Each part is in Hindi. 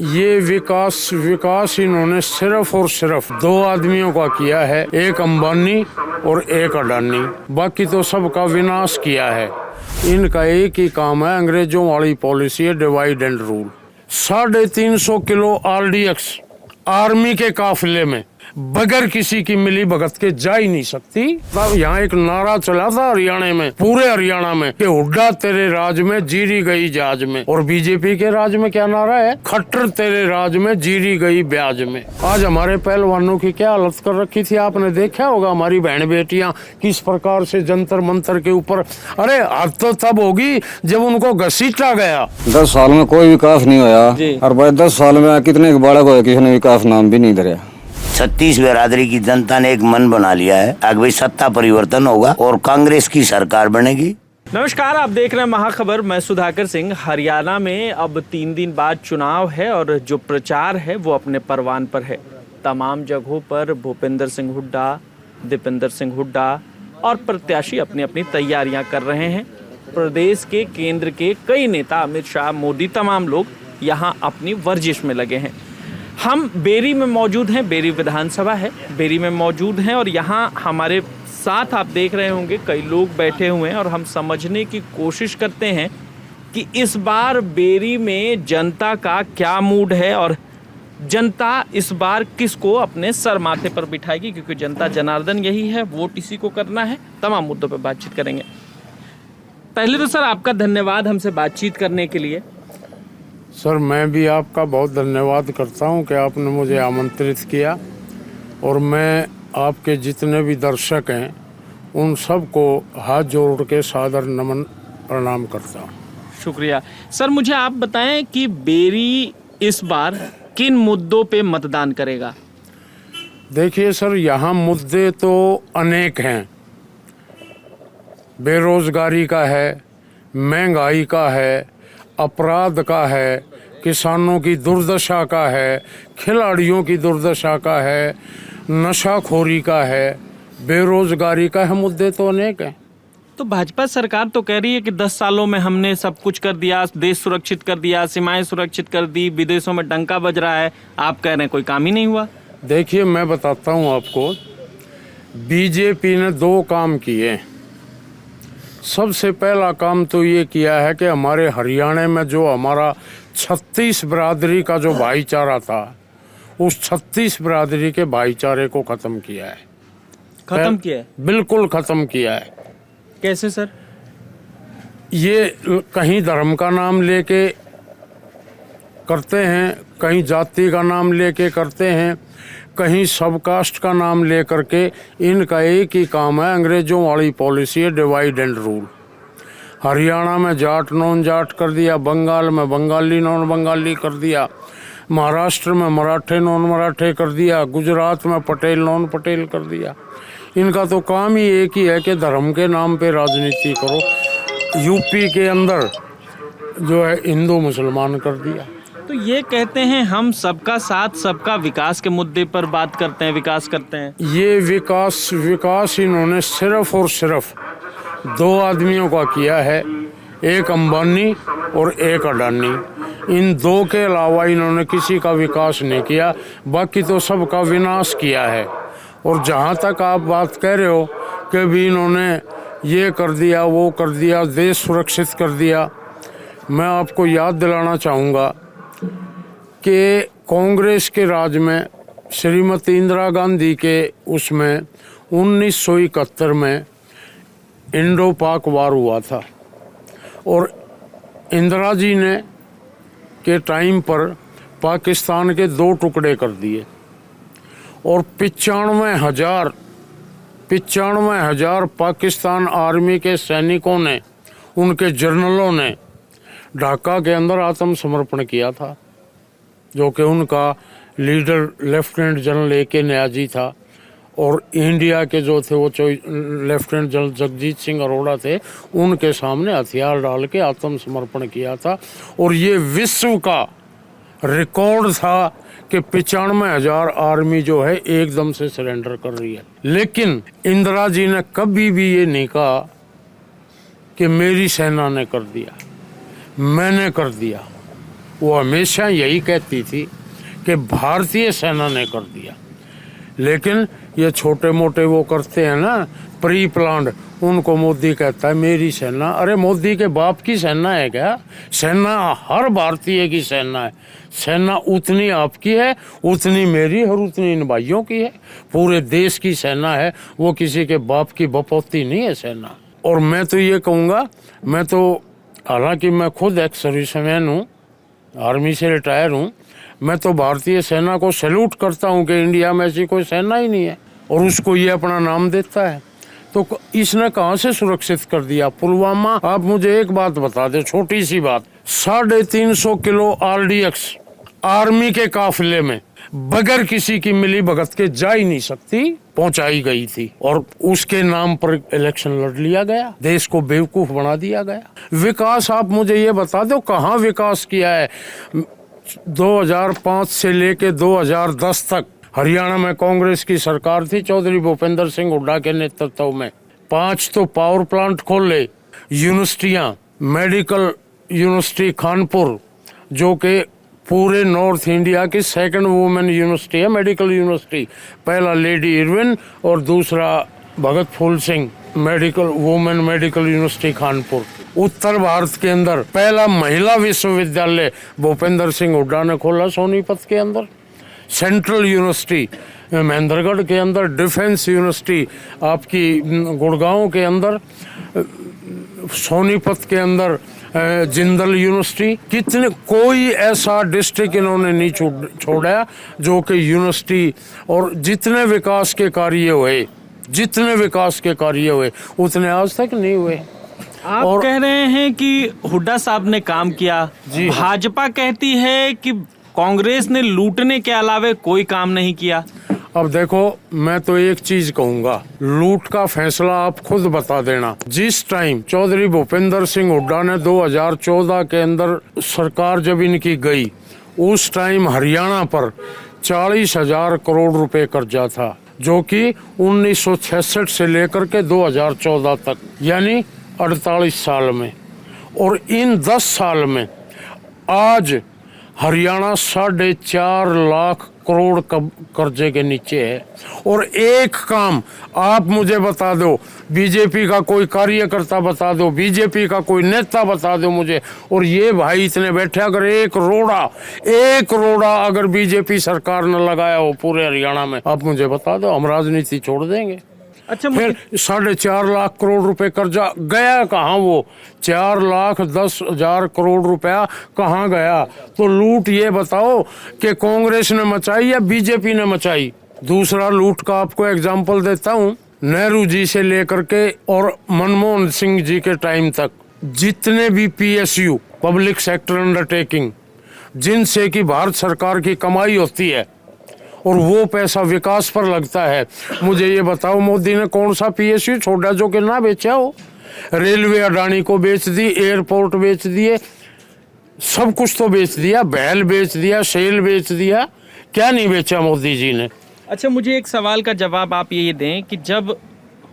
ये विकास इन्होंने सिर्फ और सिर्फ दो आदमियों का किया है, एक अंबानी और एक अडानी, बाकी तो सबका विनाश किया है। इनका एक ही काम है, अंग्रेजों वाली पॉलिसी है divide and rule. 350 kilo RDX army के काफिले में बगैर किसी की मिली भगत के जा ही नहीं सकती। तब यहाँ एक नारा चला था हरियाणा में, पूरे हरियाणा में, कि हुड्डा तेरे राज में जीरी गई जहाज में। और बीजेपी के राज में क्या नारा है? खट्टर तेरे राज में जीरी गई ब्याज में। आज हमारे पहलवानों की क्या हालत कर रखी थी, आपने देखा होगा। हमारी बहन बेटियां किस प्रकार से जंतर मंतर के ऊपर, अरे हद तो तब होगी जब उनको घसीटा गया। 10 साल में कोई विकास नहीं होया, और भाई 10 साल में कितने बालक हुए किसी ने विकास नाम भी नहीं धरा। 36 बिरादरी की जनता ने एक मन बना लिया है, अगली सत्ता परिवर्तन होगा और कांग्रेस की सरकार बनेगी। नमस्कार, आप देख रहे हैं महाखबर। मैं सुधाकर सिंह। हरियाणा में अब 3 दिन बाद चुनाव है और जो प्रचार है वो अपने परवान पर है। तमाम जगहों पर भूपेंद्र सिंह हुड्डा, दीपेंद्र सिंह हुड्डा और प्रत्याशी अपनी अपनी तैयारियां कर रहे हैं। प्रदेश के, केंद्र के कई नेता, अमित शाह, मोदी, तमाम लोग यहाँ अपनी वर्जिश में लगे हैं। हम बेरी में मौजूद हैं, बेरी विधानसभा है, बेरी में मौजूद हैं और यहाँ हमारे साथ आप देख रहे होंगे कई लोग बैठे हुए हैं और हम समझने की कोशिश करते हैं कि इस बार बेरी में जनता का क्या मूड है और जनता इस बार किसको अपने सर माथे पर बिठाएगी, क्योंकि जनता जनार्दन यही है, वोट इसी को करना है। तमाम मुद्दों पर बातचीत करेंगे। पहले तो सर आपका धन्यवाद हमसे बातचीत करने के लिए। सर मैं भी आपका बहुत धन्यवाद करता हूं कि आपने मुझे आमंत्रित किया, और मैं आपके जितने भी दर्शक हैं उन सबको हाथ जोड़ के सादर नमन प्रणाम करता हूं। शुक्रिया। सर मुझे आप बताएं कि बेरी इस बार किन मुद्दों पे मतदान करेगा? देखिए सर, यहाँ मुद्दे तो अनेक हैं। बेरोजगारी का है, महंगाई का है, अपराध का है, किसानों की दुर्दशा का है, खिलाड़ियों की दुर्दशा का है, नशाखोरी का है, बेरोजगारी का है। मुद्दे तो अनेक हैं। तो भाजपा सरकार तो कह रही है कि 10 सालों में हमने सब कुछ कर दिया, देश सुरक्षित कर दिया, सीमाएं सुरक्षित कर दी, विदेशों में डंका बज रहा है। आप कह रहे हैं कोई काम ही नहीं हुआ। देखिए मैं बताता हूँ आपको, बीजेपी ने 2 काम किए। सबसे पहला काम तो ये किया है कि हमारे हरियाणा में जो हमारा 36 बिरादरी का जो भाईचारा था, उस 36 बिरादरी के भाईचारे को खत्म किया है। खत्म किया है? बिल्कुल खत्म किया है। कैसे सर? ये कहीं धर्म का नाम लेके करते हैं, कहीं जाति का नाम लेके करते हैं, कहीं सब कास्ट का नाम लेकर के। इनका एक ही काम है, अंग्रेजों वाली पॉलिसी है डिवाइड एंड रूल। हरियाणा में जाट नॉन जाट कर दिया, बंगाल में बंगाली नॉन बंगाली कर दिया, महाराष्ट्र में मराठे नॉन मराठे कर दिया, गुजरात में पटेल नॉन पटेल कर दिया। इनका तो काम ही एक ही है कि धर्म के नाम पे राजनीति करो। यूपी के अंदर जो है हिंदू मुसलमान कर दिया। तो ये कहते हैं हम सबका साथ सबका विकास के मुद्दे पर बात करते हैं, विकास करते हैं। ये विकास इन्होंने सिर्फ और सिर्फ 2 आदमियों का किया है, एक अंबानी और एक अडानी। इन 2 के अलावा इन्होंने किसी का विकास नहीं किया, बाकी तो सबका विनाश किया है। और जहाँ तक आप बात कह रहे हो कि भी इन्होंने ये कर दिया, वो कर दिया, देश सुरक्षित कर दिया, मैं आपको याद दिलाना चाहूँगा कि कांग्रेस के राज में श्रीमती इंदिरा गांधी के उसमें 1971 में इंडो पाक वार हुआ था, और इंदिरा जी ने के टाइम पर पाकिस्तान के 2 टुकड़े कर दिए, और 95,000 पाकिस्तान आर्मी के सैनिकों ने, उनके जनरलों ने ढाका के अंदर आत्मसमर्पण किया था, जो कि उनका leader lieutenant general A.K. Niazi था, और इंडिया के जो थे वो लेफ्टिनेंट जनरल जगजीत सिंह अरोड़ा थे। उनके सामने हथियार डाल के आत्मसमर्पण किया था, और ये विश्व का रिकॉर्ड था कि 95,000 आर्मी जो है एकदम से सरेंडर कर रही है। लेकिन इंदिरा जी ने कभी भी ये नहीं कहा कि मेरी सेना ने कर दिया, मैंने कर दिया। वो हमेशा यही कहती थी कि भारतीय सेना ने कर दिया। लेकिन ये छोटे मोटे वो करते हैं ना प्री प्लान, उनको मोदी कहता है मेरी सेना। अरे मोदी के बाप की सेना है क्या? सेना हर भारतीय की सेना है। सेना उतनी आपकी है, उतनी मेरी और उतनी इन भाइयों की है। पूरे देश की सेना है, वो किसी के बाप की बपौती नहीं है सेना। और मैं तो ये कहूँगा, मैं तो हालांकि मैं खुद एक सर्विसमैन हूँ, आर्मी से रिटायर हूँ, मैं तो भारतीय सेना को सैल्यूट करता हूँ कि इंडिया में ऐसी कोई सेना ही नहीं है और उसको ये अपना नाम देता है। तो इसने कहाँ से सुरक्षित कर दिया? पुलवामा। आप मुझे एक बात बता दे, छोटी सी बात, 350 किलो RDX आर्मी के काफिले में बगैर किसी की मिली भगत के जा ही नहीं सकती, पहुंचाई गई थी और उसके नाम पर इलेक्शन लड़ लिया गया, देश को बेवकूफ बना दिया गया। विकास आप मुझे ये बता दो कहाँ विकास किया है? 2005 से लेके 2010 तक हरियाणा में कांग्रेस की सरकार थी, चौधरी भूपेंद्र सिंह हुड्डा के नेतृत्व में। 5 तो पावर प्लांट खोले, यूनिवर्सिटियां, मेडिकल यूनिवर्सिटी कानपुर जो कि पूरे नॉर्थ इंडिया की सेकंड वुमेन यूनिवर्सिटी है, मेडिकल यूनिवर्सिटी। पहला लेडी इरविन और दूसरा Bhagat Phool Singh medical women medical university Kanpur. उत्तर भारत के अंदर पहला महिला विश्वविद्यालय भूपेंद्र सिंह हुड्डा ने खोला सोनीपत के अंदर। सेंट्रल यूनिवर्सिटी महेंद्रगढ़ के अंदर, डिफेंस यूनिवर्सिटी आपकी गुड़गांव के अंदर, सोनीपत के अंदर जिंदल यूनिवर्सिटी। कितने कोई ऐसा डिस्ट्रिक्ट इन्होंने नहीं छोड़ा जो कि यूनिवर्सिटी और जितने विकास के कार्य हुए, जितने विकास के कार्य हुए उतने आज तक नहीं हुए। आप और कह रहे हैं कि हुड्डा साहब ने काम किया, जी भाजपा कहती है कि कांग्रेस ने लूटने के अलावे कोई काम नहीं किया। अब देखो, मैं तो एक चीज कहूंगा, लूट का फैसला आप खुद बता देना। जिस टाइम चौधरी भूपेंद्र सिंह हुड्डा ने 2014 के अंदर सरकार जब इनकी गई, उस टाइम हरियाणा पर 40,000 करोड़ रुपए कर्जा था, जो कि 1966 से लेकर के 2014 तक, यानी 48 साल में। और इन 10 साल में आज हरियाणा 4.5 लाख करोड़ कर्जे के नीचे है। और एक काम आप मुझे बता दो, बीजेपी का कोई कार्यकर्ता बता दो, बीजेपी का कोई नेता बता दो मुझे, और ये भाई इतने बैठे, अगर एक रोड़ा अगर बीजेपी सरकार ने लगाया हो पूरे हरियाणा में, आप मुझे बता दो, हम राजनीति छोड़ देंगे। अच्छा, फिर 4.5 लाख करोड़ रुपए कर्जा गया कहाँ? वो 4,10,000 करोड़ रुपया कहाँ गया? तो लूट ये बताओ कि कांग्रेस ने मचाई या बीजेपी ने मचाई? दूसरा लूट का आपको एग्जांपल देता हूँ। नेहरू जी से लेकर के और मनमोहन सिंह जी के टाइम तक जितने भी PSU पब्लिक सेक्टर अंडरटेकिंग जिनसे कि भारत सरकार की कमाई होती है और वो पैसा विकास पर लगता है, मुझे ये बताओ मोदी ने कौन सा PSU छोड़ा जो कि ना बेचा हो? रेलवे अडानी को बेच दी, एयरपोर्ट बेच दिए, सब कुछ तो बेच दिया, बैल बेच दिया, शेल बेच दिया, क्या नहीं बेचा मोदी जी ने? अच्छा, मुझे एक सवाल का जवाब आप ये दें कि जब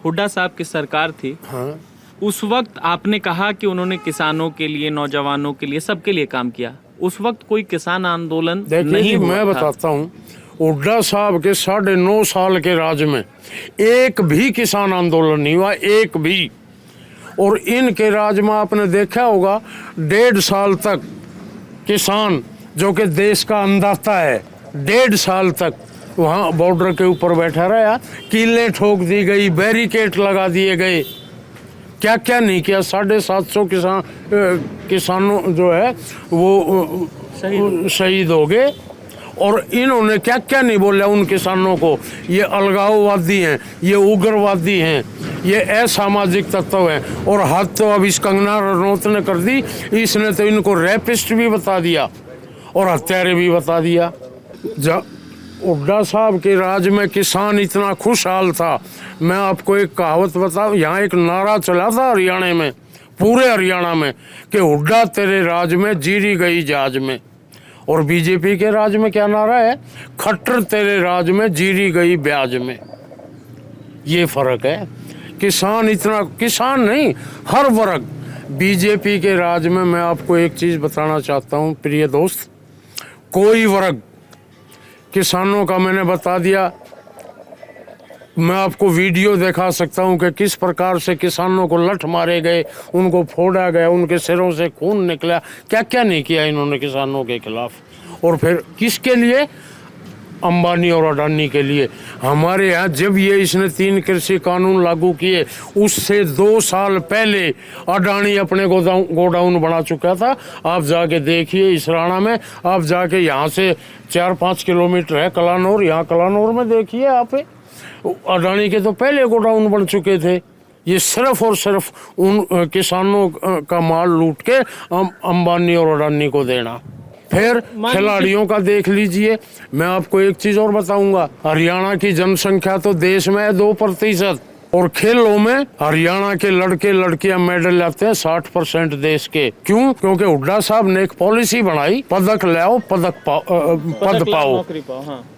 हुड्डा साहब की सरकार थी, हाँ, उस वक्त आपने कहा कि उन्होंने किसानों के लिए, नौजवानों के लिए, सबके लिए काम किया। उस वक्त कोई किसान आंदोलन नहीं हुआ मैं बताता हूँ, हुड्डा साहब के 9.5 साल के राज में एक भी किसान आंदोलन नहीं हुआ, एक भी। और इनके राज में आपने देखा होगा 1.5 साल तक किसान जो कि देश का अन्नदाता है, 1.5 साल तक वहाँ बॉर्डर के ऊपर बैठा रहा, कीलें ठोक दी गई, बैरिकेड लगा दिए गए, क्या क्या नहीं किया। 750 किसानों जो है वो शहीद हो गए। और इन्होंने क्या क्या नहीं बोला उन किसानों को, ये अलगाववादी हैं, ये उग्रवादी हैं, ये असामाजिक तत्व हैं। और हद तो अब इस कंगना रनौत ने कर दी, इसने तो इनको रैपिस्ट भी बता दिया और हत्यारे भी बता दिया। हुड्डा साहब के राज में किसान इतना खुशहाल था। मैं आपको एक कहावत बताऊं, यहाँ एक नारा चला था हरियाणा में, पूरे हरियाणा में, कि हुड्डा तेरे राज में जीरी गई जहाज में। और बीजेपी के राज में क्या नारा है? खट्टर तेरे राज में जीरी गई ब्याज में। ये फर्क है। किसान इतना, किसान नहीं, हर वर्ग बीजेपी के राज में मैं आपको एक चीज बताना चाहता हूं प्रिय दोस्त, कोई वर्ग किसानों का मैंने बता दिया, मैं आपको वीडियो दिखा सकता हूं कि किस प्रकार से किसानों को लठ मारे गए, उनको फोड़ा गया, उनके सिरों से खून निकला, क्या क्या नहीं किया इन्होंने किसानों के खिलाफ। और फिर किसके लिए? अंबानी और अडानी के लिए। हमारे यहाँ जब ये इसने 3 कृषि कानून लागू किए, उससे 2 साल पहले अडानी अपने गोडाउन बना चुका था। आप जाके देखिए इस राणा में, आप जाके यहाँ से 4-5 किलोमीटर है कलानौर, यहाँ कलानौर में देखिए आप, अडानी के तो पहले गोडाउन बन चुके थे। ये सिर्फ और सिर्फ उन किसानों का माल लूट के अंबानी और अडानी को देना। फिर खिलाड़ियों का देख लीजिए, मैं आपको एक चीज और बताऊंगा, हरियाणा की जनसंख्या तो देश में है 2%, और खेलों में हरियाणा के लड़के लड़कियां मेडल लाते हैं 60% देश के। क्यों? क्योंकि हुड्डा साहब ने एक पॉलिसी बनाई, पदक लाओ पद पाओ।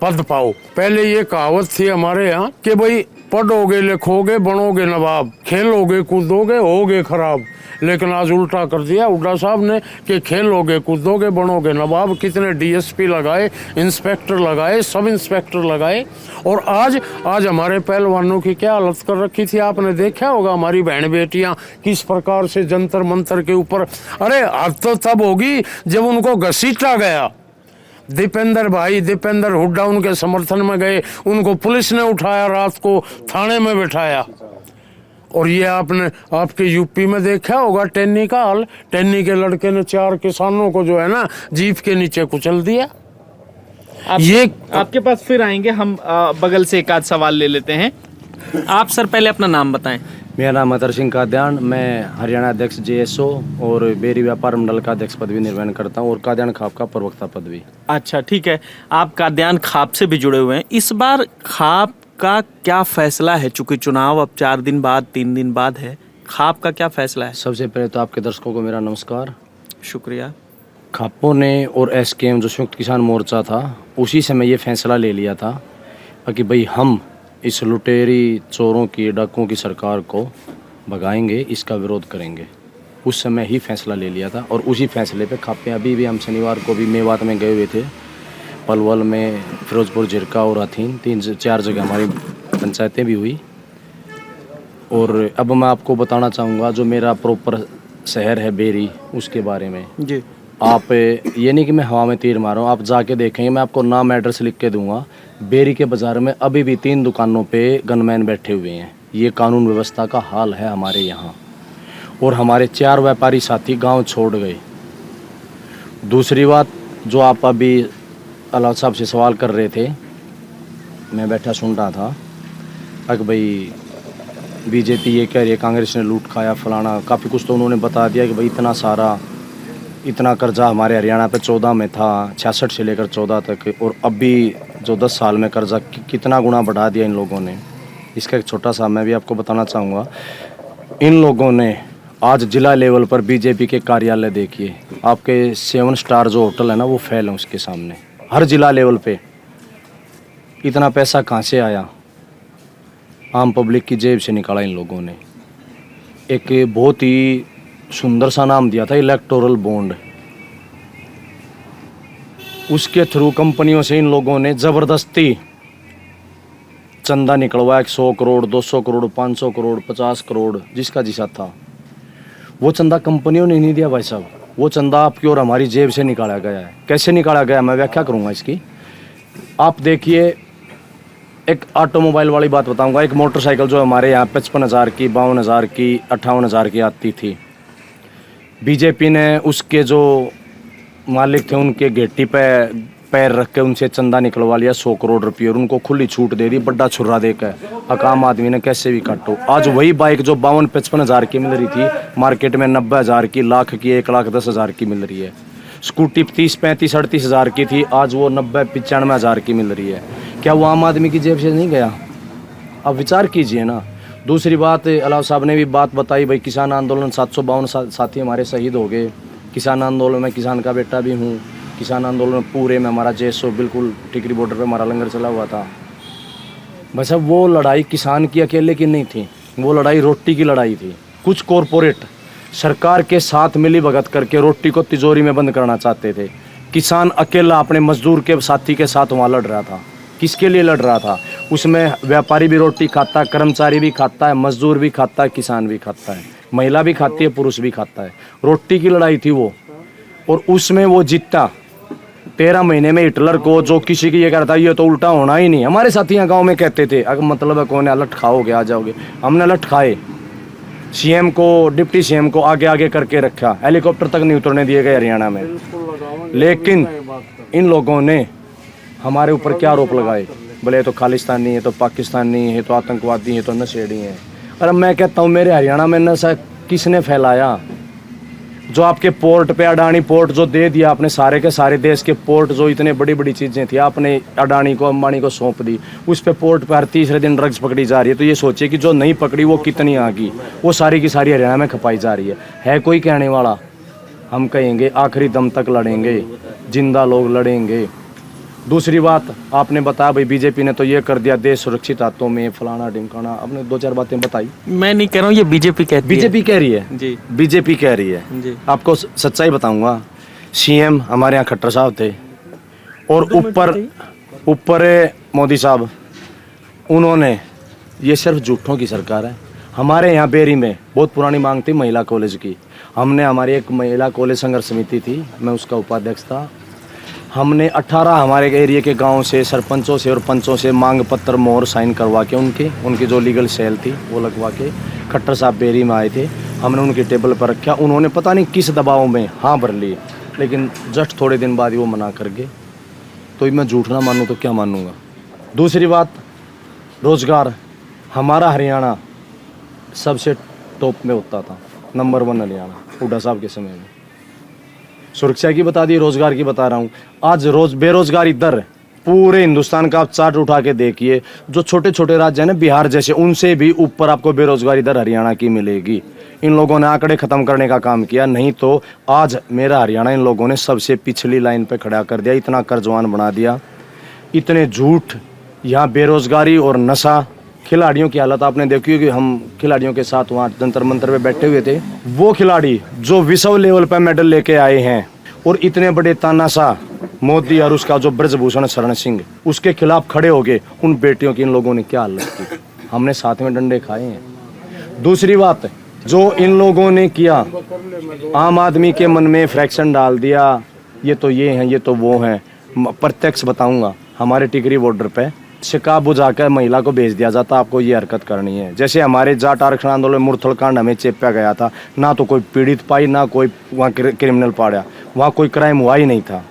पद पाओ। पहले ये कहावत थी हमारे यहाँ कि भाई पढ़ोगे लिखोगे बनोगे नवाब, खेलोगे कूदोगे होगे खराब। लेकिन आज उल्टा कर दिया हुड्डा साहब ने कि खेलोगे कूदोगे बनोगे नवाब। कितने डीएसपी लगाए, इंस्पेक्टर लगाए, सब इंस्पेक्टर लगाए। और आज हमारे पहलवानों की क्या हालत कर रखी थी आपने देखा होगा। हमारी बहन बेटियां किस प्रकार से जंतर मंतर के ऊपर, अरे हद तो तब होगी जब उनको घसीटा गया। दीपेंद्र हुड्डा उनके समर्थन में गए, उनको पुलिस ने उठाया, रात को थाने में बिठाया। और ये आपने आपके यूपी में देखा होगा टेन्नी का हाल, टेन्नी के लड़के ने 4 किसानों को जो है ना जीप के नीचे कुचल दिया। ये आपके पास फिर आएंगे हम, बगल से एक आध सवाल ले लेते हैं। आप सर पहले अपना नाम बताएं। मेरा नाम अतर सिंह काद्यान, मैं हरियाणा अध्यक्ष जेएसओ और बेरी व्यापार मंडल का अध्यक्ष पद भी निर्वहन करता हूं और काद्यान खाप का प्रवक्ता पद भी। अच्छा ठीक है, आप काद्यान खाप से भी जुड़े हुए हैं। इस बार खाप का क्या फैसला है? चूंकि चुनाव अब 4 दिन बाद 3 दिन बाद है, खाप का क्या फैसला है? सबसे पहले तो आपके दर्शकों को मेरा नमस्कार। शुक्रिया। खापों ने और एसकेएम जो संयुक्त किसान मोर्चा था, उसी समय ये फैसला ले लिया था कि भाई हम इस लुटेरी चोरों की डाकुओं की सरकार को भगाएंगे, इसका विरोध करेंगे। उस समय ही फैसला ले लिया था और उसी फैसले पे खापे अभी भी हम शनिवार को भी मेवात में गए हुए थे, पलवल में, फिरोजपुर, झिरका और हथीन, 3-4 जगह हमारी पंचायतें भी हुई। और अब मैं आपको बताना चाहूँगा जो मेरा प्रॉपर शहर है बेरी, उसके बारे में जी। आप ये नहीं कि मैं हवा में तीर मारूं, आप जाके देखेंगे, मैं आपको नाम एड्रेस लिख के दूंगा। बेरी के बाज़ार में अभी भी 3 दुकानों पे गनमैन बैठे हुए हैं। ये कानून व्यवस्था का हाल है हमारे यहाँ। और हमारे 4 व्यापारी साथी गांव छोड़ गए। दूसरी बात जो आप अभी अलाउद साहब से सवाल कर रहे थे, मैं बैठा सुन रहा था, अगर भाई बीजेपी ये कह रही है कांग्रेस ने लूट खाया फलाना, काफ़ी कुछ तो उन्होंने बता दिया कि भाई इतना कर्जा हमारे हरियाणा पे 14 में था, 66 से लेकर 14 तक, और अभी जो 10 साल में कर्जा कितना गुना बढ़ा दिया इन लोगों ने। इसका एक छोटा सा मैं भी आपको बताना चाहूँगा। इन लोगों ने आज जिला लेवल पर बीजेपी के कार्यालय देखिए, आपके 7 स्टार जो होटल है ना वो फेल है उसके सामने। हर जिला लेवल पे इतना पैसा कहाँ से आया? आम पब्लिक की जेब से निकाला इन लोगों ने। एक बहुत ही सुंदर सा नाम दिया था इलेक्टोरल बॉन्ड, उसके थ्रू कंपनियों से इन लोगों ने जबरदस्ती चंदा निकलवाया। 100 करोड़, 200 करोड़, 500 करोड़, 50 करोड़, जिसका जिसा था। वो चंदा कंपनियों ने नहीं दिया भाई साहब, वो चंदा आपकी और हमारी जेब से निकाला गया है। कैसे निकाला गया मैं व्याख्या करूंगा इसकी। आप देखिए, एक ऑटोमोबाइल वाली बात बताऊंगा। एक मोटरसाइकिल जो हमारे यहाँ 55,000 की, 52,000 की, 58,000 की आती थी, बीजेपी ने उसके जो मालिक थे उनके घेटी पे पैर रख के उनसे चंदा निकलवा लिया 100 करोड़ रुपये, और उनको खुली छूट दे दी, बड़ा छुर्रा देकर। हकाम आदमी ने कैसे भी काटो। आज वही बाइक जो 52-55,000 की मिल रही थी, मार्केट में 90,000 की, लाख की, 1,10,000 की मिल रही है। स्कूटी 30, 35, 38,000 की थी, आज वो 90-95,000 की मिल रही है। क्या वो आम आदमी की जेब से नहीं गया? अब विचार कीजिए ना। दूसरी बात, अलाव साहब ने भी बात बताई, भाई किसान आंदोलन 752 साथी हमारे शहीद हो गए। किसान आंदोलन में किसान का बेटा भी हूँ। किसान आंदोलन पूरे में हमारा जेएसओ बिल्कुल टिकरी बॉर्डर पे हमारा लंगर चला हुआ था। भाई साहब, वो लड़ाई किसान की अकेले की नहीं थी, वो लड़ाई रोटी की लड़ाई थी। कुछ कॉरपोरेट सरकार के साथ मिली भगत करके रोटी को तिजोरी में बंद करना चाहते थे। किसान अकेला अपने मजदूर के साथी के साथ वहाँ लड़ रहा था। किसके लिए लड़ रहा था? उसमें व्यापारी भी रोटी खाता है, कर्मचारी भी खाता है, मजदूर भी खाता है, किसान भी खाता है, महिला भी खाती है, पुरुष भी खाता है। रोटी की लड़ाई थी वो, और उसमें वो जीता। 13 महीने में हिटलर को, जो किसी की ये कहता ये तो उल्टा होना ही नहीं। हमारे साथी यहाँ गाँव में कहते थे अगर मतलब है कौन है, लठ खाओगे आ जाओगे। हमने लठ खाए, सीएम को, डिप्टी सीएम को आगे आगे करके रखा, हेलीकॉप्टर तक नहीं उतरने दिए गए हरियाणा में। लेकिन इन लोगों ने हमारे ऊपर क्या आरोप लगाए, बोले ये तो खालिस्तानी है, तो पाकिस्तानी है, तो आतंकवादी है, तो नशेड़ी है। अरे मैं कहता हूँ मेरे हरियाणा में नशा किसने फैलाया? जो आपके पोर्ट पे अडानी पोर्ट जो दे दिया आपने, सारे के सारे देश के पोर्ट जो इतने बड़ी बड़ी चीज़ें थी आपने अडानी को, अंबानी को सौंप दी। उस पे पोर्ट पर हर तीसरे दिन ड्रग्स पकड़ी जा रही है। तो ये सोचिए कि जो नहीं पकड़ी वो कितनी आगी, वो सारी की सारी हरियाणा में खपाई जा रही है कोई कहने वाला? हम कहेंगे आखिरी दम तक लड़ेंगे, जिंदा लोग लड़ेंगे। दूसरी बात आपने बताया भाई बीजेपी ने तो ये कर दिया, देश सुरक्षित हाथों में, फलाना ढिमकाना, आपने 2-4 बातें बताई। मैं नहीं कह रहा हूँ, ये बीजेपी कहती है। बीजेपी कह रही है जी, बीजेपी कह रही है जी। आपको सच्चाई बताऊंगा, सीएम हमारे यहाँ खट्टर साहब थे, और ऊपर मोदी साहब, उन्होंने, ये सिर्फ झूठों की सरकार है। हमारे यहाँ बेरी में बहुत पुरानी मांग थी महिला कॉलेज की। हमने, हमारी एक महिला कॉलेज संघर्ष समिति थी, मैं उसका उपाध्यक्ष था। हमने 18 हमारे एरिया के गांव से, सरपंचों से और पंचों से मांग पत्र मोहर साइन करवा के उनकी जो लीगल सेल थी वो लगवा के खट्टर साहब बेरी में आए थे। हमने उनकी टेबल पर रखा, उन्होंने पता नहीं किस दबाव में हाँ भर ली, लेकिन जस्ट थोड़े दिन बाद ही वो मना कर गए। तो मैं झूठ ना मानूँ तो क्या मानूँगा? दूसरी बात, रोज़गार, हमारा हरियाणा सबसे टॉप में होता था, नंबर 1 हरियाणा हुड्डा साहब के समय में। सुरक्षा की बता दी, रोजगार की बता रहा हूँ। आज बेरोजगारी दर पूरे हिंदुस्तान का आप चार्ट उठा के देखिए, जो छोटे छोटे राज्य हैं ना बिहार जैसे, उनसे भी ऊपर आपको बेरोजगारी दर हरियाणा की मिलेगी। इन लोगों ने आंकड़े खत्म करने का काम किया, नहीं तो आज मेरा हरियाणा इन लोगों ने सबसे पिछली लाइन पे खड़ा कर दिया, इतना कर्जवान बना दिया। इतने झूठ, यहाँ बेरोजगारी और नशा। खिलाड़ियों की हालत आपने देखी कि हम खिलाड़ियों के साथ वहाँ जंतर मंतर पे बैठे हुए थे, वो खिलाड़ी जो विश्व लेवल पर मेडल लेके आए हैं, और इतने बड़े तानाशाह मोदी और उसका जो ब्रजभूषण शरण सिंह, उसके खिलाफ खड़े हो गए, उन बेटियों की इन लोगों ने क्या हालत की। हमने साथ में डंडे खाए हैं। दूसरी बात, जो इन लोगों ने किया, आम आदमी के मन में फ्रैक्शन डाल दिया, ये तो ये हैं, ये तो वो हैं। प्रत्यक्ष बताऊंगा, हमारे टिकरी बॉर्डर पे शिकाब बुझाकर महिला को भेज दिया जाता, आपको ये हरकत करनी है। जैसे हमारे जाट आरक्षण आंदोलन में मुरथल कांड हमें चेपा गया था, ना तो कोई पीड़ित पाई, ना कोई वहाँ क्रिमिनल पाया, वहाँ कोई क्राइम हुआ ही नहीं था।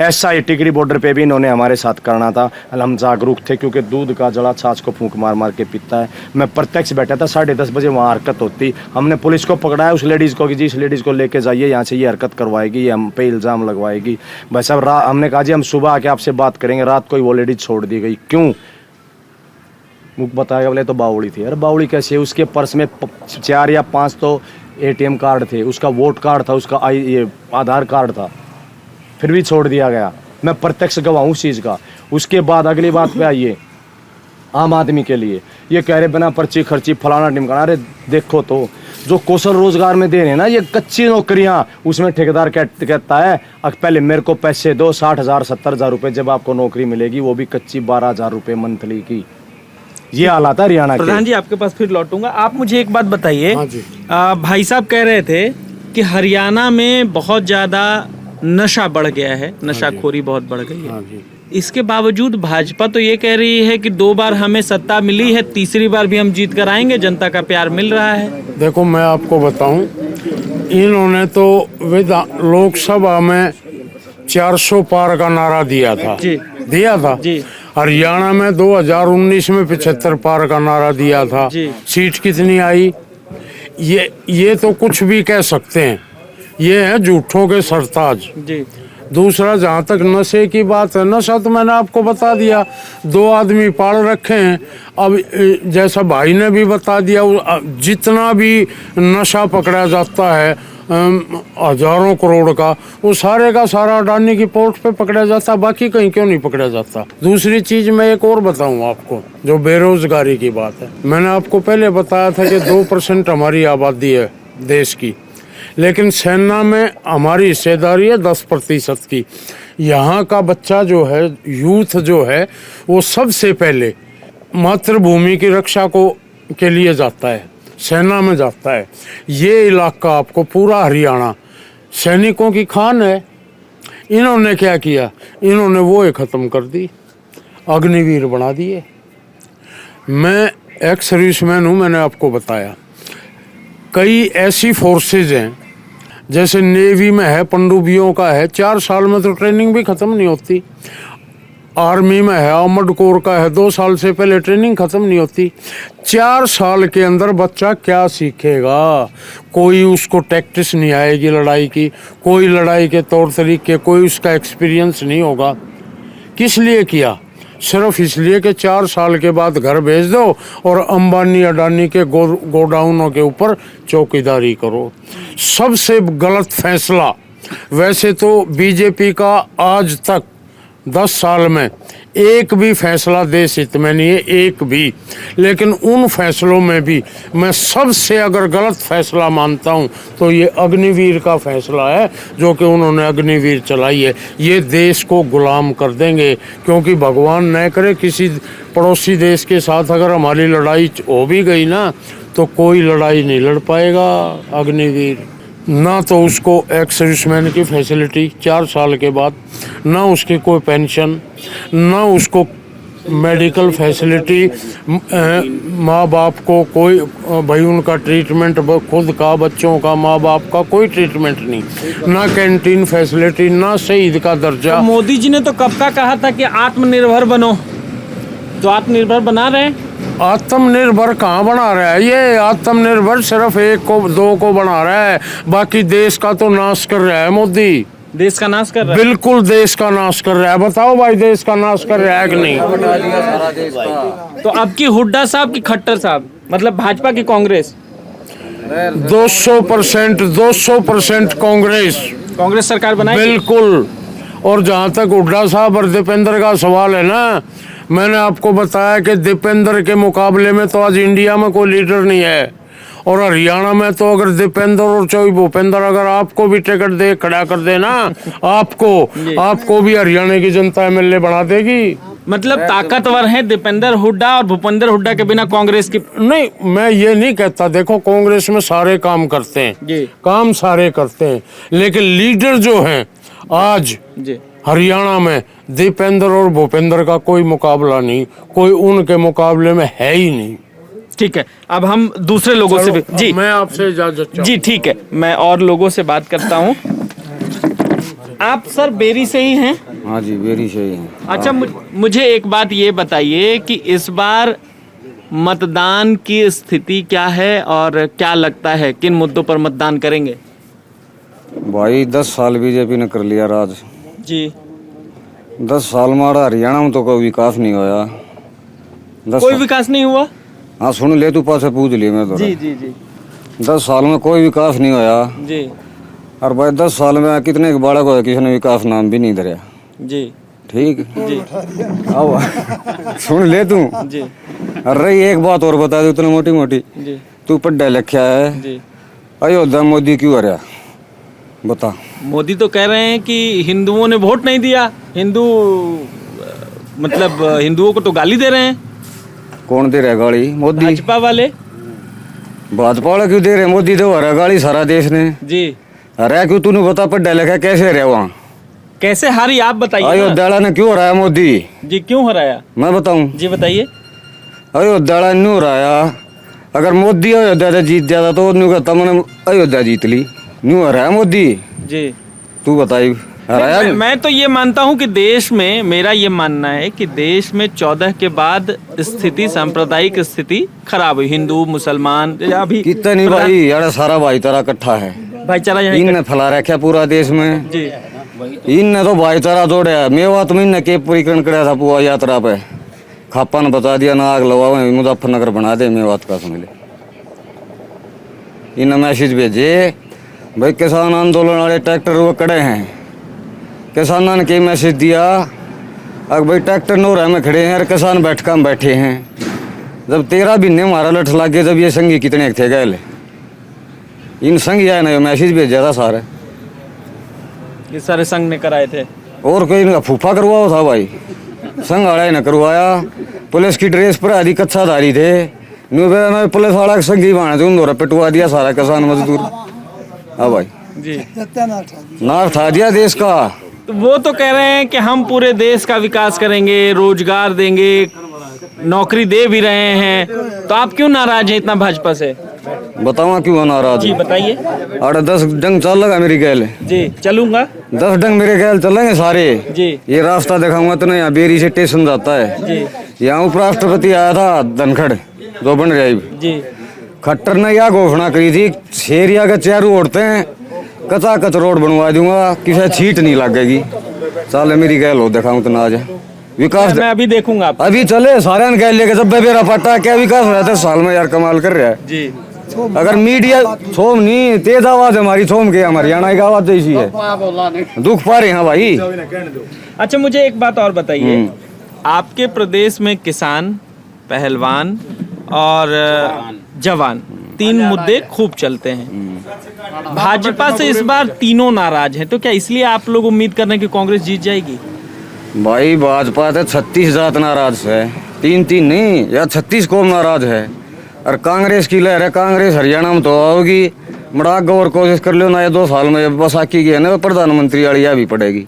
ऐसा ही टिकरी बॉर्डर पे भी इन्होंने हमारे साथ करना था। हम जागरूक थे, क्योंकि दूध का जड़ा छाछ को फूंक मार मार के पीता है। मैं प्रत्यक्ष बैठा था, 10:30 बजे वहाँ हरकत होती। हमने पुलिस को पकड़ाया, उस लेडीज़ को कि जी इस लेडीज़ को लेके जाइए, यहाँ से ये हरकत करवाएगी, ये हम पे इल्ज़ाम लगवाएगी। भाई साहब हमने कहा जी हम सुबह आके आपसे बात करेंगे, रात को ही वो लेडीज़ छोड़ दी गई। क्यों? मुख बताया बोले तो बावड़ी थी। अरे बावड़ी कैसे? उसके पर्स में 4 या 5 तो ATM कार्ड थे, उसका वोट कार्ड था, उसका ये आधार कार्ड था, फिर भी छोड़ दिया गया। मैं प्रत्यक्ष गवाह हूँ उस चीज़ का। उसके बाद अगली बात पे आइए, आम आदमी के लिए ये कह रहे बिना पर्ची खर्ची फलाना ढिमकाना। अरे देखो तो जो कौशल रोजगार में दे रहे हैं ना, ये कच्ची नौकरियां, उसमें ठेकेदार कहता है पहले मेरे को पैसे दो, 60,000 70,000 रुपये, जब आपको नौकरी मिलेगी वो भी कच्ची 12,000 रुपये मंथली की। ये हालात है हरियाणा के। प्रधान जी आपके पास फिर लौटूंगा। आप मुझे एक बात बताइए, हाँ जी। भाई साहब कह रहे थे कि हरियाणा में बहुत ज्यादा नशा बढ़ गया है, नशाखोरी बहुत बढ़ गई है। हाँ जी। इसके बावजूद भाजपा तो ये कह रही है कि 2 बार हमें सत्ता मिली है, तीसरी बार भी हम जीत कर आएंगे, जनता का प्यार मिल रहा है। देखो मैं आपको बताऊं, इन्होंने तो लोकसभा में 400 पार का नारा दिया था जी। हरियाणा में 2019 में 75 पार का नारा दिया था जी। सीट कितनी आई? ये तो कुछ भी कह सकते हैं, ये है झूठों के सरताज जी। दूसरा, जहाँ तक नशे की बात है, नशा तो मैंने आपको बता दिया, 2 आदमी पाल रखे हैं। अब जैसा भाई ने भी बता दिया, जितना भी नशा पकड़ा जाता है हजारों करोड़ का, वो सारे का सारा अडानी की पोर्ट पे पकड़ा जाता, बाकी कहीं क्यों नहीं पकड़ा जाता। दूसरी चीज मैं एक और बताऊं आपको, जो बेरोजगारी की बात है, मैंने आपको पहले बताया था कि 2% हमारी आबादी है देश की, लेकिन सेना में हमारी हिस्सेदारी है 10% की। यहाँ का बच्चा जो है, यूथ जो है, वो सबसे पहले मातृभूमि की रक्षा को के लिए जाता है, सेना में जाता है। ये इलाका आपको पूरा हरियाणा सैनिकों की खान है। इन्होंने क्या किया, इन्होंने वो ख़त्म कर दी, अग्निवीर बना दिए। मैं एक्स सर्विसमैन हूँ, मैंने आपको बताया। कई ऐसी फोर्सेज हैं, जैसे नेवी में है, पनडुब्बियों का है, 4 साल में तो ट्रेनिंग भी ख़त्म नहीं होती। आर्मी में है, आर्मर्ड कोर का है, 2 साल से पहले ट्रेनिंग ख़त्म नहीं होती। 4 साल के अंदर बच्चा क्या सीखेगा? कोई उसको टैक्टिस नहीं आएगी लड़ाई की, कोई लड़ाई के तौर तरीके, कोई उसका एक्सपीरियंस नहीं होगा। किस लिए किया? सिर्फ इसलिए कि 4 साल के बाद घर भेज दो और अंबानी अडानी के गोडाउनों के ऊपर चौकीदारी करो। सबसे गलत फैसला। वैसे तो बीजेपी का आज तक 10 साल में एक भी फैसला देश हित में नहीं है, एक भी। लेकिन उन फैसलों में भी मैं सबसे अगर गलत फैसला मानता हूं तो ये अग्निवीर का फैसला है, जो कि उन्होंने अग्निवीर चलाई है। ये देश को गुलाम कर देंगे, क्योंकि भगवान न करे किसी पड़ोसी देश के साथ अगर हमारी लड़ाई हो भी गई ना, तो कोई लड़ाई नहीं लड़ पाएगा अग्निवीर। ना तो उसको एक्स सर्विसमैन की फैसिलिटी 4 साल के बाद, ना उसकी कोई पेंशन, ना उसको मेडिकल फैसिलिटी, माँ बाप को कोई भाई उनका ट्रीटमेंट, खुद का, बच्चों का, माँ बाप का कोई ट्रीटमेंट नहीं, ना कैंटीन फैसिलिटी, ना शहीद का दर्जा। तो मोदी जी ने तो कब का कहा था कि आत्मनिर्भर बनो, तो आत्मनिर्भर बना रहे हैं। आत्मनिर्भर कहाँ बना रहा है? ये आत्मनिर्भर सिर्फ 1 को 2 को बना रहा है, बाकी देश का तो नाश कर रहा है मोदी। देश का नाश कर रहा है। बिल्कुल देश का नाश कर रहा है। बताओ भाई, देश का नाश कर रहा है कि नहीं? तो अब की हुड्डा साहब की खट्टर साहब, मतलब भाजपा की कांग्रेस, 200% कांग्रेस सरकार बनाई। बिल्कुल। और जहाँ तक हुड्डा साहब और दीपेंद्र का सवाल है ना, मैंने आपको बताया कि दीपेंद्र के मुकाबले में तो आज इंडिया में कोई लीडर नहीं है। और हरियाणा में तो अगर दीपेंद्र और चाहे भूपेंद्र अगर आपको भी टिकट दे खड़ा कर देना, आपको भी हरियाणा की जनता एमएलए बना देगी। मतलब ताकतवर हैं दीपेंद्र हुड्डा, और भूपेंद्र हुड्डा के बिना कांग्रेस की नहीं, मैं ये नहीं कहता। देखो, कांग्रेस में सारे काम करते हैं जी, काम सारे करते हैं, लेकिन लीडर जो हैं आज जी, हरियाणा में दीपेंद्र और भूपेंद्र का कोई मुकाबला नहीं, कोई उनके मुकाबले में है ही नहीं। ठीक है, अब हम दूसरे लोगों से भी जी, मैं आपसे इजाजत जी ठीक है, मैं और लोगों से बात करता हूँ। आप सर बेरी से ही हैं? हाँ जी, बेरी से ही हैं। अच्छा, मुझे एक बात ये बताइए कि इस बार मतदान की स्थिति क्या है और क्या लगता है किन मुद्दों पर मतदान करेंगे? भाई 10 साल बीजेपी ने कर लिया राज जी। 10 साल हमारा हरियाणा में तो कोई विकास नहीं होया। कोई विकास नहीं हुआ? हाँ, सुन ले, तू पास पूछ लिए मैं तो। जी जी जी 10 साल में कोई विकास नहीं होया जी। और भाई 10 साल में कितने बालक हो, किसी ने विकास नाम भी नहीं धरा। जी ठीक जी। अब सुन ले तू। जी। अरे एक बात और बता दे, इतनी मोटी मोटी जी तू पढ़ा लिखा है जी। अयोध्या मोदी क्यों हरा बता? मोदी तो कह रहे हैं कि हिंदुओं ने वोट नहीं दिया, मतलब हिंदुओं को तो गाली दे रहे हैं। कौन दे रहा गाली? मोदी। भाजपा वाले। भाजपा वाले क्यों दे रहे? मोदी तो हरा गाली सारा देश ने। जी। हरा क्यों? तूने बता, पढ़ा लिखा कैसे रहा वहाँ? कैसे हारी आप बताइए। अयोध्या ने क्यों हराया मोदी? जी, क्यों हराया? मैं बताऊं? जी बताइए। अयोध्या ने हराया, अगर मोदी अयोध्या से जीत जाता तो न्यू कहता मैंने अयोध्या जीत ली। न्यू हराया मोदी। जी। तू बताई हराया? मैं तो ये मानता हूँ कि देश में, मेरा ये मानना है कि देश में 14 के बाद स्थिति, सांप्रदायिक स्थिति खराब हुई। हिंदू मुसलमान अभी कितना नहीं भाई, यार सारा भाईचारा इकट्ठा है, भाईचारा इनने फैला रखा पूरा देश में। जी। इनने तो भाईचारा जोड़ा। मेवात में इनने के पूरीकरण कराया था पूरा यात्रा पे, खापा ने बता दिया ना आग लगा मुजफ्फरनगर बना दे मेवात का। समझ ले, इन्हें मैसेज भेजे भाई किसान आंदोलन वाले ट्रैक्टर वो खड़े हैं, किसानों ने के मैसेज दिया अब भाई ट्रैक्टर नोरा में खड़े हैं और किसान बैठका में बैठे हैं। जब 13 महीने हमारा लठ लाग गया, जब ये संगी कितने थे गए इन संघ आए ना मैसेज भेजा था सारे, ये सारे संघ ने कराए थे। और कोई इनका फूफा करवाओ था भाई, संघ वाला ने करवाया। पुलिस की ड्रेस पर आदि कच्चाधारी थे, न्यू पुलिस वाला संघी बना थे, उन द्वारा पिटवा दिया सारा किसान मजदूर। हाँ भाई जी, नार था दिया देश का। तो वो तो कह रहे हैं कि हम पूरे देश का विकास करेंगे, रोजगार देंगे, नौकरी दे भी रहे हैं, तो आप क्यों नाराज हैं इतना भाजपा से? बताओ क्यों नाराज? जी बताइए। 8-10 डंग चल लगा मेरी गैल जी चलूंगा। 10 डंग मेरे गैल चलेंगे सारे। जी ये रास्ता दिखाऊंगा तो यहाँ बेरी से स्टेशन जाता है। जी यहाँ उपराष्ट्रपति आया था धनखड़ जो बन रहा है। जी खट्टर ने यह घोषणा करी थी, शेरिया के चारों ओढ़ते हैं कचा कच रोड बनवा दूंगा, किसी छीट नहीं लगेगी। चल मेरी गैल हो दिखाऊं तो ना आज विकास मैं अभी देखूंगा आप। अभी चले सारे ने गैल लेके, जब बेरा पट्टा क्या विकास हो रहा था साल में यार, कमाल कर रहा है। जी अगर मीडिया छोम नहीं, तेज आवाज हमारी छोम के, हमारी हरियाणा की आवाज जैसी है, दुख पा रहे हैं भाई। अच्छा मुझे एक बात और बताइए, आपके प्रदेश में किसान, पहलवान और जवान 3 मुद्दे खूब चलते हैं। भाजपा से इस बार तीनों नाराज हैं, तो क्या इसलिए आप लोग उम्मीद कर रहे हैं कि कांग्रेस जीत जाएगी? भाई भाजपा तो 36 जात नाराज है, 3 नहीं या 36 कौम नाराज है। और कांग्रेस की लहर है, कांग्रेस हरियाणा में तो आओगी, मड़ाक गौर कोशिश कर लो ना, ये 2 साल में बसाकी की है ना प्रधानमंत्री वाली यह भी पड़ेगी।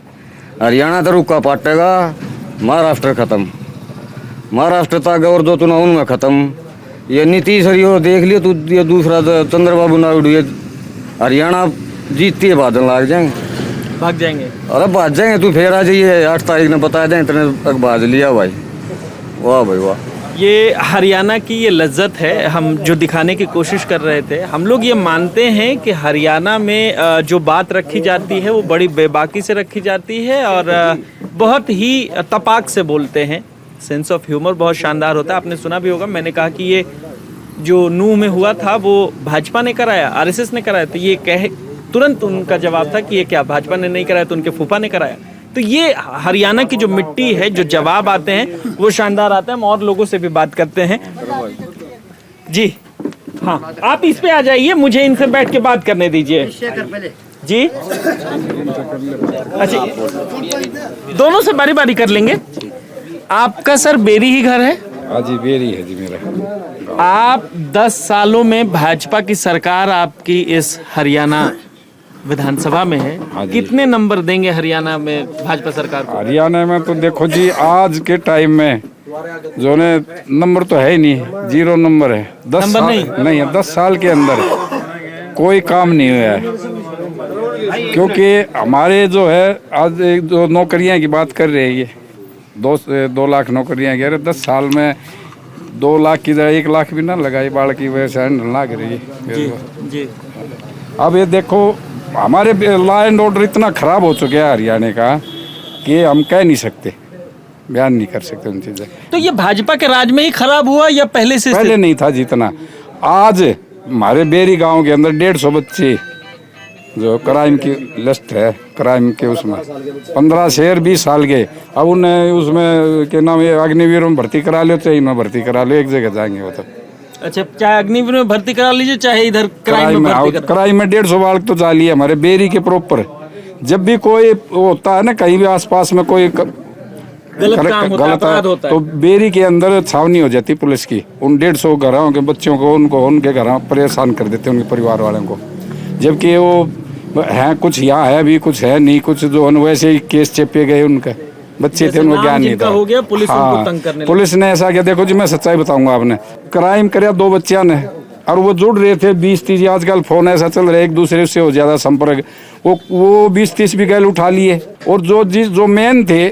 हरियाणा तो रुका पाटेगा, महाराष्ट्र खत्म, महाराष्ट्र था गौर दो चुनाव उनमें खत्म। ये नीतीश हरियो देख लियो तू, ये दूसरा चंद्रबाबू नायडू, ये हरियाणा जीतती है बादल लाग जाएंगे, भाग जाएंगे। अरे भाग जाएंगे, तू फिर आ जाइए 8 तारीख ने बता दें, इतने तक भाज लिया भाई। वाह भाई वाह। ये हरियाणा की ये लज्जत है, हम जो दिखाने की कोशिश कर रहे थे। हम लोग ये मानते हैं कि हरियाणा में जो बात रखी जाती है वो बड़ी बेबाकी से रखी जाती है और बहुत ही तपाक से बोलते हैं। सेंस ऑफ ह्यूमर बहुत शानदार होता है। आपने सुना भी होगा, मैंने कहा कि ये जो नूह में हुआ था वो भाजपा ने कराया, आरएसएस ने कराया, तो ये कहे तुरंत उनका जवाब था कि ये क्या भाजपा ने नहीं कराया तो उनके फूफा ने कराया। तो ये हरियाणा की जो मिट्टी है, जो जवाब आते हैं वो शानदार आते हैं। हम और लोगों से भी बात करते हैं। जी हाँ, आप इस पे आ जाइए, मुझे इनसे बैठ के बात करने दीजिए। जी अच्छा, दोनों से बारी बारी कर लेंगे। आपका सर बेरी ही घर है? हाँ जी बेरी है जी मेरा। आप 10 सालों में भाजपा की सरकार आपकी इस हरियाणा विधानसभा में है, हाँ जी। कितने नंबर देंगे हरियाणा में भाजपा सरकार को? हरियाणा में तो देखो जी, आज के टाइम में जो ने नंबर तो है ही नहीं, 0 नंबर है। 10 नंबर साल नहीं है, 10 साल के अंदर कोई काम नहीं हुआ है। क्योंकि हमारे जो है आज जो नौकरियां की बात कर रहे हैं, ये 2 लाख नौकरियां कह रहे, 10 साल में 2 लाख की जगह 1 लाख भी ना लगाई, बाढ़ की वजह से लग रही है। जी जी। अब ये देखो, हमारे लॉ एंड ऑर्डर इतना खराब हो चुका है हरियाणा का कि हम कह नहीं सकते, बयान नहीं कर सकते उन चीजें। तो ये भाजपा के राज में ही खराब हुआ या पहले से? पहले नहीं था जितना। आज हमारे बेरी गांव के अंदर 150 बच्चे जो क्राइम की लिस्ट है, क्राइम के उसमें 15 से 20 साल के, अब उन्हें उसमें के नाम अग्निवीर में भर्ती करा लो, चाहे इनमें भर्ती करा लो, एक जगह जाएंगे वो तो। अच्छा, चाहे अग्निवीर में भर्ती करा लीजिए, चाहे इधर क्राइम में भर्ती करा। क्राइम में 150 बालक तो चालिए हमारे बेरी के प्रॉपर। जब भी कोई होता है ना, कहीं भी आसपास में कोई गलत काम होता है, अपराध होता है, तो बेरी के अंदर छावनी हो जाती पुलिस की। उन 150 घरों के बच्चों को, उनको उनके घर परेशान कर देते उनके परिवार वालों को। जबकि वो है कुछ यहाँ है भी, कुछ है नहीं, कुछ जो वैसे ही केस चेपे गए उनके बच्चे थे, उनको ज्ञान नहीं था। हो गया, पुलिस उनको तंग करने लगी। पुलिस ने ऐसा किया, देखो जी मैं सच्चाई बताऊंगा, आपने क्राइम कराया 2 बच्चियों ने, और वो जुड़ रहे थे 20-30। आजकल फोन ऐसा चल रहा है, एक दूसरे से हो ज्यादा संपर्क, वो 20-30 भी गैल उठा लिए। और जो मेन थे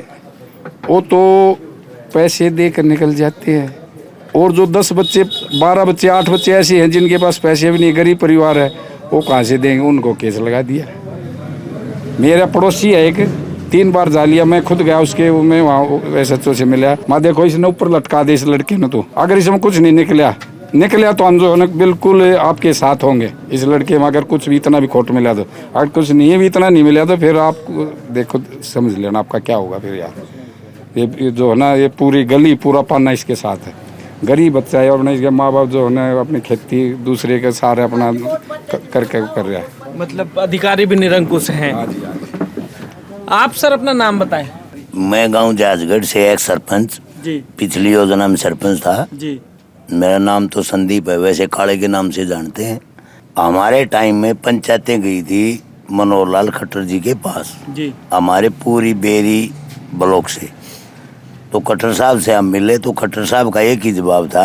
वो तो पैसे दे कर निकल जाते हैं। और जो 10 बच्चे, 12 बच्चे, 8 बच्चे ऐसे हैं जिनके पास पैसे भी नहीं, गरीब परिवार है, वो कहाँ से देंगे, उनको केस लगा दिया। मेरा पड़ोसी है एक, 3 बार जा लिया, मैं खुद गया उसके में, वहाँ एसएचओ से मिला। माँ देखो इसने ऊपर लटका दे इस लड़के ने, तो अगर इसमें कुछ नहीं निकला तो हम जो है ना बिल्कुल आपके साथ होंगे। इस लड़के में अगर कुछ भी इतना भी खोट मिला तो, अगर कुछ नहीं भी इतना नहीं मिला तो फिर आप देखो समझ लेना आपका क्या होगा फिर यार। ये जो है ना, ये पूरी गली पूरा पाना इसके साथ है। गरीब बच्चा है, अपने इसके माँ बाप जो है अपनी खेती दूसरे के सारे अपना करके कर रहा है। मतलब अधिकारी भी निरंकुश हैं। आप सर अपना नाम बताएं। मैं गांव जाजगढ़ से एक सरपंच, जी पिछली योजना में सरपंच था। जी मेरा नाम तो संदीप है, वैसे काले के नाम से जानते हैं। हमारे टाइम में पंचायतें गई थी मनोहर लाल खट्टर जी के पास, जी हमारे पूरी बेरी ब्लॉक से। तो खट्टर साहब से हम मिले तो खट्टर साहब का एक ही जवाब था,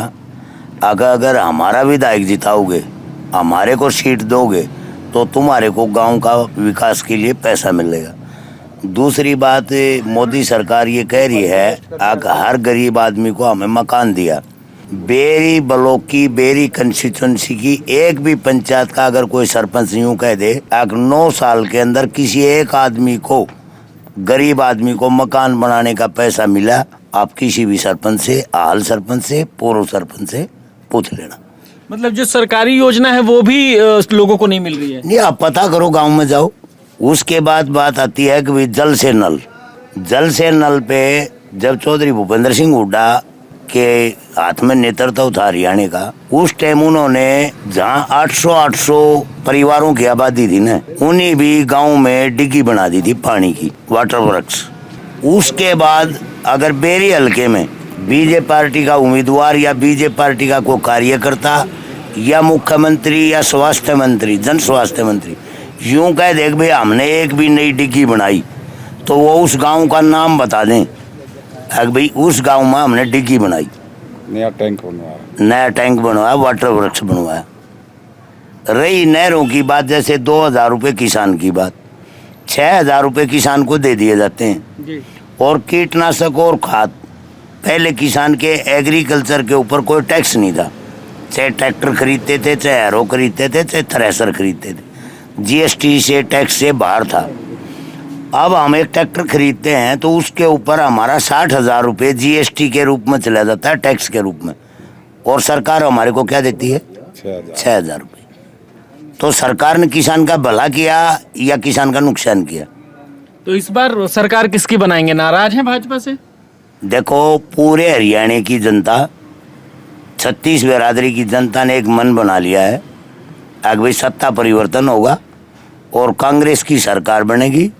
अगर हमारा विधायक जिताओगे, हमारे को सीट दोगे, तो तुम्हारे को गांव का विकास के लिए पैसा मिलेगा। दूसरी बात, मोदी सरकार ये कह रही है हर गरीब आदमी को हमें मकान दिया। बेरी ब्लॉक की, बेरी कंस्टिट्यूंसी की एक भी पंचायत का अगर कोई सरपंच यूं कह दे 9 साल के अंदर किसी एक आदमी को, गरीब आदमी को मकान बनाने का पैसा मिला, आप किसी भी सरपंच से, हाल सरपंच से, पूर्व सरपंच से पूछ लेना। मतलब जो सरकारी योजना है वो भी लोगों को नहीं मिल रही है। नहीं, आप पता करो, गांव में जाओ। उसके बाद बात आती है कि भाई जल से नल। जल से नल पे जब चौधरी भूपेंद्र सिंह हुड्डा के हाथ में नेतृत्व था हरियाणा का, उस टाइम उन्होंने जहाँ 800 परिवारों की आबादी थी ना, उन्हीं भी गांव में डिग्गी बना दी थी पानी की, वाटर वर्क्स। उसके बाद अगर बेरी हल्के में बीजेपी पार्टी का उम्मीदवार या बीजेपी पार्टी का कोई कार्यकर्ता या मुख्यमंत्री या स्वास्थ्य मंत्री, जन स्वास्थ्य मंत्री यूं कह दे भाई हमने एक भी नई डिग्गी बनाई, तो वो उस गांव का नाम बता दें, भाई उस गांव में हमने डिग्गी बनाई, नया टैंक बनवाया, नया टैंक बनवाया, वाटर वर्क्स बनवाया। रही नहरों की बात, जैसे 2000 रुपये किसान की बात, 6000 रुपये किसान को दे दिए जाते हैं। जी और कीटनाशक और खाद, पहले किसान के एग्रीकल्चर के ऊपर कोई टैक्स नहीं था, चाहे ट्रैक्टर खरीदते थे, चाहे हैरो खरीदते थे, चाहे थ्रेसर खरीदते थे, जीएसटी से, टैक्स से बाहर था। अब हम एक ट्रैक्टर खरीदते हैं तो उसके ऊपर हमारा 60,000 रुपये जीएसटी के रूप में चला जाता है, टैक्स के रूप में, और सरकार हमारे को क्या देती है? 6,000 रुपये। तो सरकार ने किसान का भला किया या किसान का नुकसान किया? तो इस बार सरकार किसकी बनाएंगे? नाराज हैं भाजपा से? देखो, पूरे हरियाणा की जनता, 36 बिरादरी की जनता ने एक मन बना लिया है कि भाई सत्ता परिवर्तन होगा और कांग्रेस की सरकार बनेगी।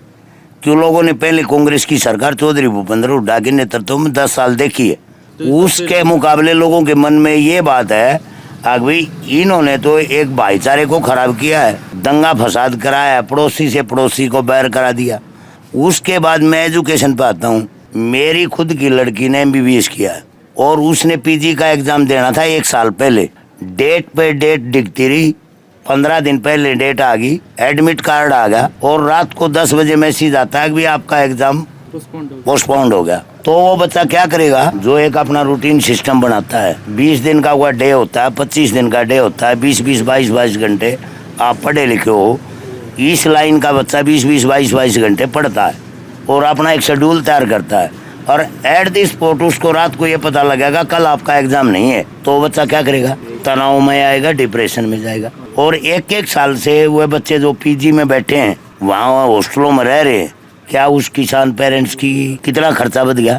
क्यों लोगों ने पहले कांग्रेस की सरकार चौधरी भूपेंद्र हुड्डा के नेतृत्व में 10 साल देखी है। उसके मुकाबले लोगों के मन में ये बात है कि भाई इन्होंने तो एक भाईचारे को खराब किया है, दंगा फसाद कराया है, पड़ोसी से पड़ोसी को बैर करा दिया। उसके बाद मैं एजुकेशन पे आता हूँ। मेरी खुद की लड़की ने MBBS किया है और उसने PG का एग्जाम देना था 1 साल पहले, डेट पे डेट दिखती रही, 15 दिन पहले डेट आ गई, एडमिट कार्ड आ गया और रात को 10 बजे मैसेज आता है कि आपका एग्जाम पोस्टपोन्ड हो गया। तो वो बच्चा क्या करेगा जो एक अपना रूटीन सिस्टम बनाता है? 20 दिन का वो डे होता है, 25 दिन का डे होता है, 20-20, 22-22 घंटे आप पढ़े लिखे हो, इस लाइन का बच्चा 20-20, 22-22 घंटे पढ़ता है और अपना एक शेड्यूल तैयार करता है, और एट दी स्पॉट उसको रात को ये पता लगेगा कल आपका एग्जाम नहीं है, तो वो बच्चा क्या करेगा? तनाव में आएगा, डिप्रेशन में जाएगा। और 1-1 साल से वो बच्चे जो PG में बैठे हैं, वहाँ हॉस्टलों में रह रहे हैं, क्या उस किसान पेरेंट्स की कितना खर्चा बच गया?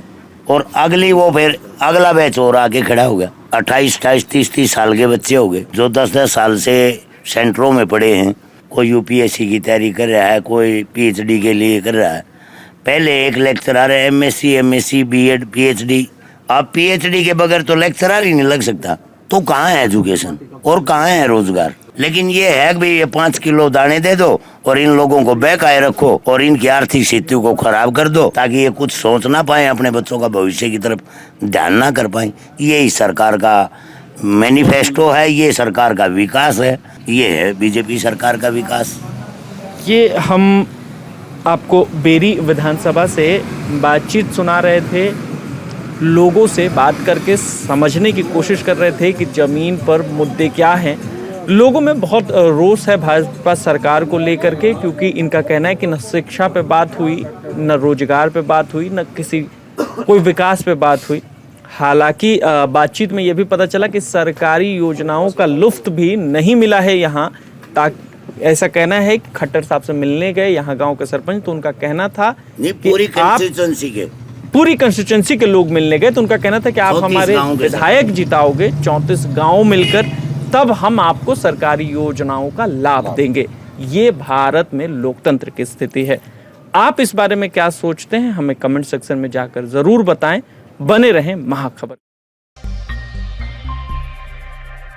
और अगली वो फिर अगला बैच और आके खड़ा हो गया, 28-28, 30-30 साल के बच्चे हो गए जो 10-10 साल से सेंटरों में पढ़े हैं। कोई UPSC की तैयारी कर रहा है, कोई PhD के लिए कर रहा है। पहले एक लेक्चरर है, MSc, B.Ed, PhD, अब PhD के बगैर तो लेक्चरर ही नहीं लग सकता। तो कहाँ है एजुकेशन और कहाँ है रोजगार? लेकिन ये है कि भाई ये 5 किलो दाने दे दो और इन लोगों को बहकाए रखो और इनकी आर्थिक स्थिति को खराब कर दो ताकि ये कुछ सोच ना पाए, अपने बच्चों का भविष्य की तरफ ध्यान ना कर पाए। यही सरकार का मैनिफेस्टो है, ये सरकार का विकास है, ये है बीजेपी सरकार का विकास। ये हम आपको बेरी विधानसभा से बातचीत सुना रहे थे, लोगों से बात करके समझने की कोशिश कर रहे थे कि ज़मीन पर मुद्दे क्या हैं। लोगों में बहुत रोष है भाजपा सरकार को लेकर के, क्योंकि इनका कहना है कि न शिक्षा पे बात हुई, न रोजगार पे बात हुई, न किसी कोई विकास पे बात हुई। हालांकि बातचीत में ये भी पता चला कि सरकारी योजनाओं का लुफ्त भी नहीं मिला है यहाँ। ऐसा कहना है कि खट्टर साहब से मिलने गए यहाँ गांव के सरपंच, तो उनका कहना था नहीं, पूरी कंस्टिट्यूएंसी के पूरी कंस्टिट्यूंसी के लोग मिलने गए तो उनका कहना था कि आप 34 हमारे गाँव के विधायक जिताओगे 34 गांव मिलकर, तब हम आपको सरकारी योजनाओं का लाभ देंगे। ये भारत में लोकतंत्र की स्थिति है। आप इस बारे में क्या सोचते हैं, हमें कमेंट सेक्शन में जाकर जरूर बताएं। बने रहें महाखबर।